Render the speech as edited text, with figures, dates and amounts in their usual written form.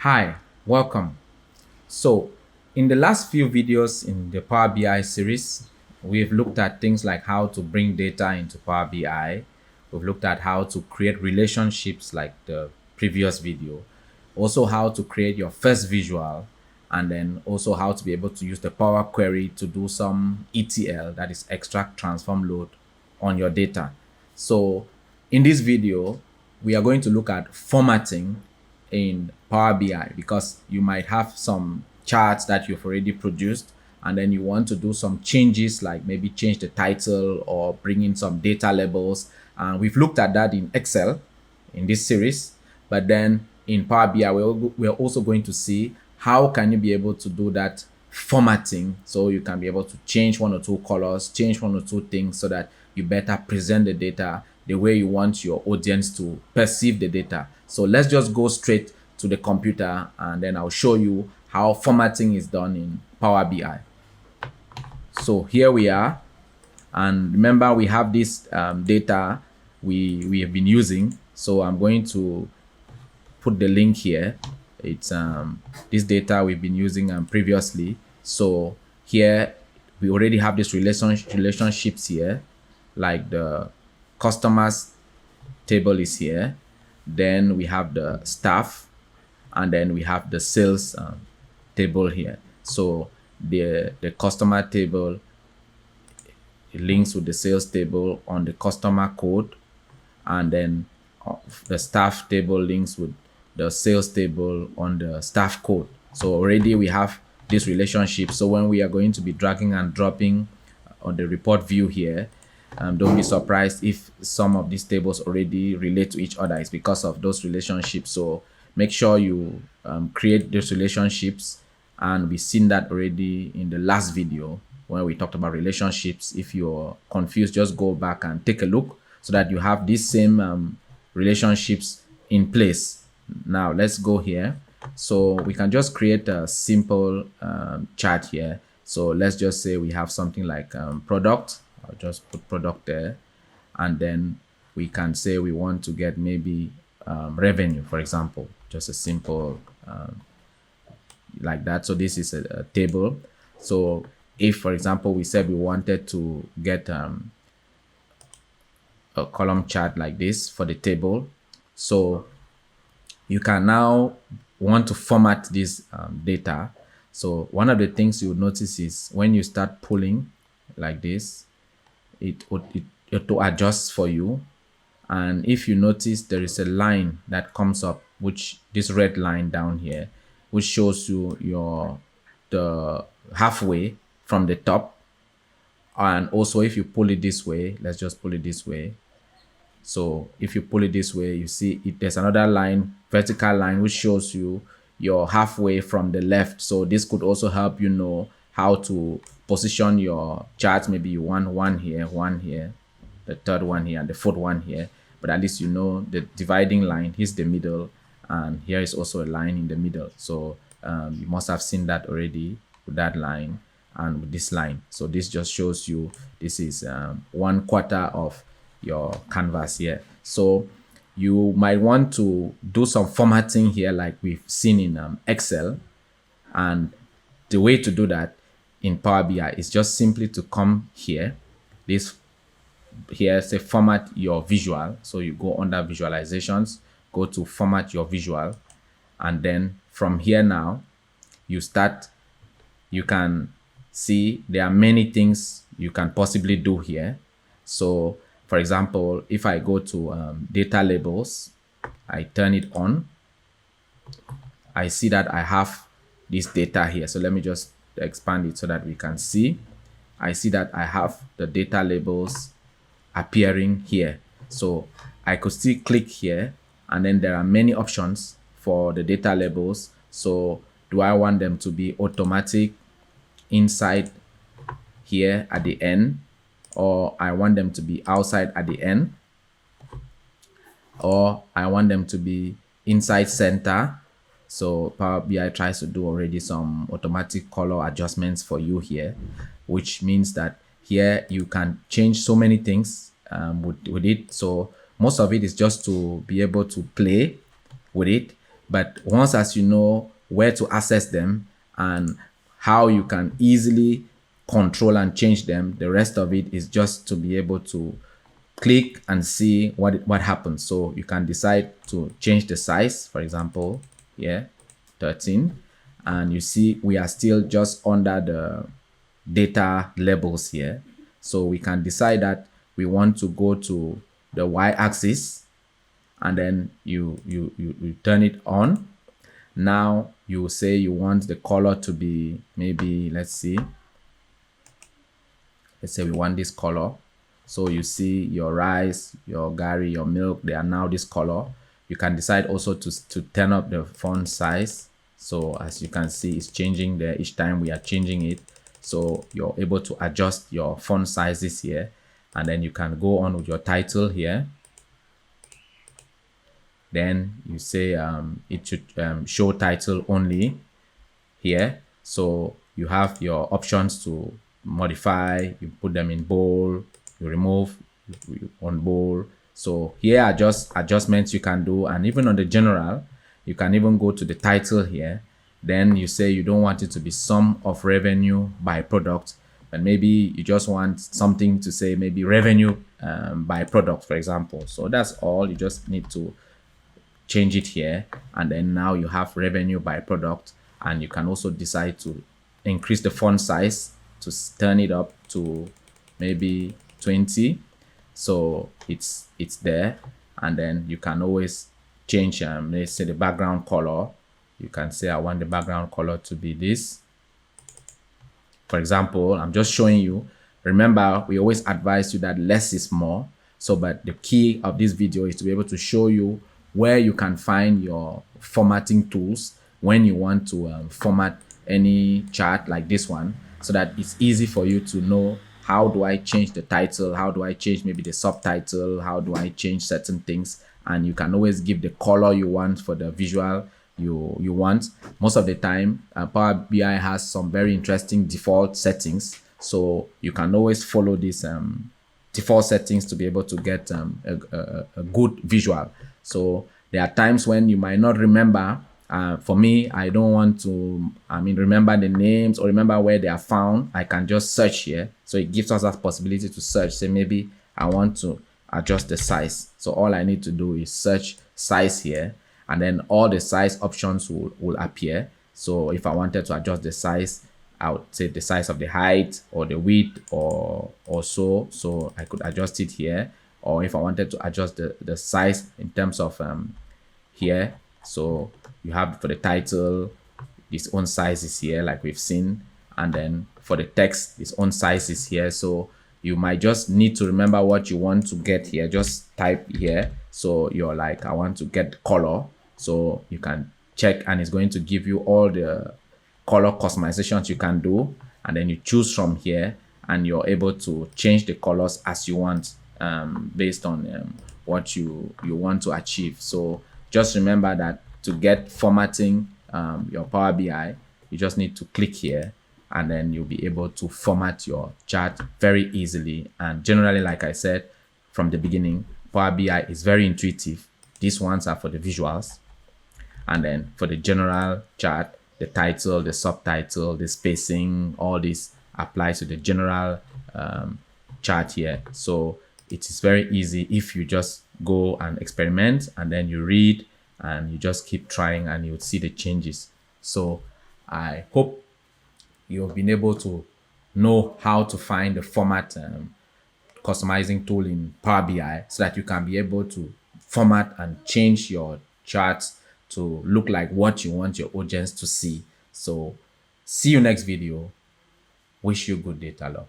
Hi, welcome. So, in the last few videos in the Power BI series, we've looked at things like how to bring data into Power BI. We've looked at how to create relationships like the previous video. Also how to create your first visual, and then also how to be able to use the Power Query to do some ETL, that is extract, transform, load on your data. So in this video, we are going to look at formatting in Power BI because you might have some charts that you've already produced and then you want to do some changes like maybe change the title or bring in some data labels. And we've looked at that in Excel in this series, but then in Power BI, we're also going to see how can you be able to do that formatting so you can be able to change one or two colors, change one or two things so that you better present the data the way you want your audience to perceive the data. So let's just go straight to the computer and then I'll show you how formatting is done in Power BI. So here we are, and remember we have this data we have been using. So I'm going to put the link here. It's this data we've been using previously. So here we already have this relationships here, like the customers table is here, then we have the staff, and then we have the sales table here. So the customer table, it links with the sales table on the customer code, and then the staff table links with the sales table on the staff code. So already we have this relationship. So when we are going to be dragging and dropping on the report view here, don't be surprised if some of these tables already relate to each other. It's because of those relationships. So make sure you create those relationships, and we've seen that already in the last video when we talked about relationships. If you're confused, just go back and take a look so that you have these same relationships in place. Now let's go here. So we can just create a simple chart here. So let's just say we have something like product. I'll just put product there, and then we can say we want to get maybe revenue, for example, just a simple like that. So this is a table. So if, for example, we said we wanted to get a column chart like this for the table, so you can now want to format this data. So one of the things you would notice is when you start pulling like this, it auto adjusts for you. And if you notice, there is a line that comes up, which this red line down here, which shows you the halfway from the top. And also if you pull it this way, let's just pull it this way. So if you pull it this way, you see there's another line, vertical line, which shows you you're halfway from the left. So this could also help you know how to position your charts. Maybe you want one here, the third one here, and the fourth one here. But at least you know the dividing line, here's the middle, and here is also a line in the middle. So you must have seen that already with that line and with this line. So this just shows you this is 1/4 of your canvas here. So you might want to do some formatting here like we've seen in Excel. And the way to do that in Power BI is just simply to come here, this here, say format your visual. So you go under visualizations, go to format your visual, and then from here now you start. You can see there are many things you can possibly do here. So for example, if I go to data labels, I turn it on, I see that I have this data here. So let me just expand it so that we can see. I see that I have the data labels appearing here. So I could still click here, and then there are many options for the data labels. So do I want them to be automatic inside here at the end, or I want them to be outside at the end, or I want them to be inside center? So Power BI tries to do already some automatic color adjustments for you here, which means that here you can change so many things with it. So most of it is just to be able to play with it. But once as you know where to access them and how you can easily control and change them, the rest of it is just to be able to click and see what happens. So you can decide to change the size, for example, here, 13, and you see we are still just under the data labels here. So we can decide that we want to go to the y-axis, and then you turn it on. Now you say you want the color to be, maybe let's say we want this color. So you see your rice, your gari, your milk, they are now this color. You can decide also to turn up the font size. So as you can see, it's changing there each time we are changing it. So you're able to adjust your font sizes here, and then you can go on with your title here. Then you say it should show title only here. So you have your options to modify, you put them in bold, you remove, you on bold. So here are just adjustments you can do. And even on the general, you can even go to the title here. Then you say you don't want it to be sum of revenue by product, but maybe you just want something to say maybe revenue by product, for example. So that's all. You just need to change it here, and then now you have revenue by product. And you can also decide to increase the font size to turn it up to maybe 20, so it's there. And then you can always change let's say the background color. You can say I want the background color to be this, for example. I'm just showing you. Remember, we always advise you that less is more. So but the key of this video is to be able to show you where you can find your formatting tools when you want to format any chart like this one, so that it's easy for you to know, how do I change the title, how do I change maybe the subtitle, how do I change certain things. And you can always give the color you want for the visual you want. Most of the time Power BI has some very interesting default settings, so you can always follow these default settings to be able to get a good visual. So there are times when you might not remember. For me, I don't want to remember the names or remember where they are found. I can just search here. So it gives us that possibility to search. Say maybe I want to adjust the size. So all I need to do is search size here, and then all the size options will appear. So if I wanted to adjust the size, I would say the size of the height or the width or so I could adjust it here. Or if I wanted to adjust the size in terms of here, so you have for the title, its own size is here like we've seen, and then for the text, its own size is here. So you might just need to remember what you want to get here. Just type here. So you're like, I want to get color, so you can check, and it's going to give you all the color customizations you can do, and then you choose from here, and you're able to change the colors as you want, based on what you want to achieve. So just remember that to get formatting your Power BI, you just need to click here, and then you'll be able to format your chart very easily. And generally, like I said from the beginning, Power BI is very intuitive. These ones are for the visuals, and then for the general chart, the title, the subtitle, the spacing, all this applies to the general chart here. So it is very easy if you just go and experiment, and then you read and you just keep trying, and you'll see the changes. So I hope you've been able to know how to find the format customizing tool in Power BI, so that you can be able to format and change your charts to look like what you want your audience to see. So see you next video. Wish you good data luck.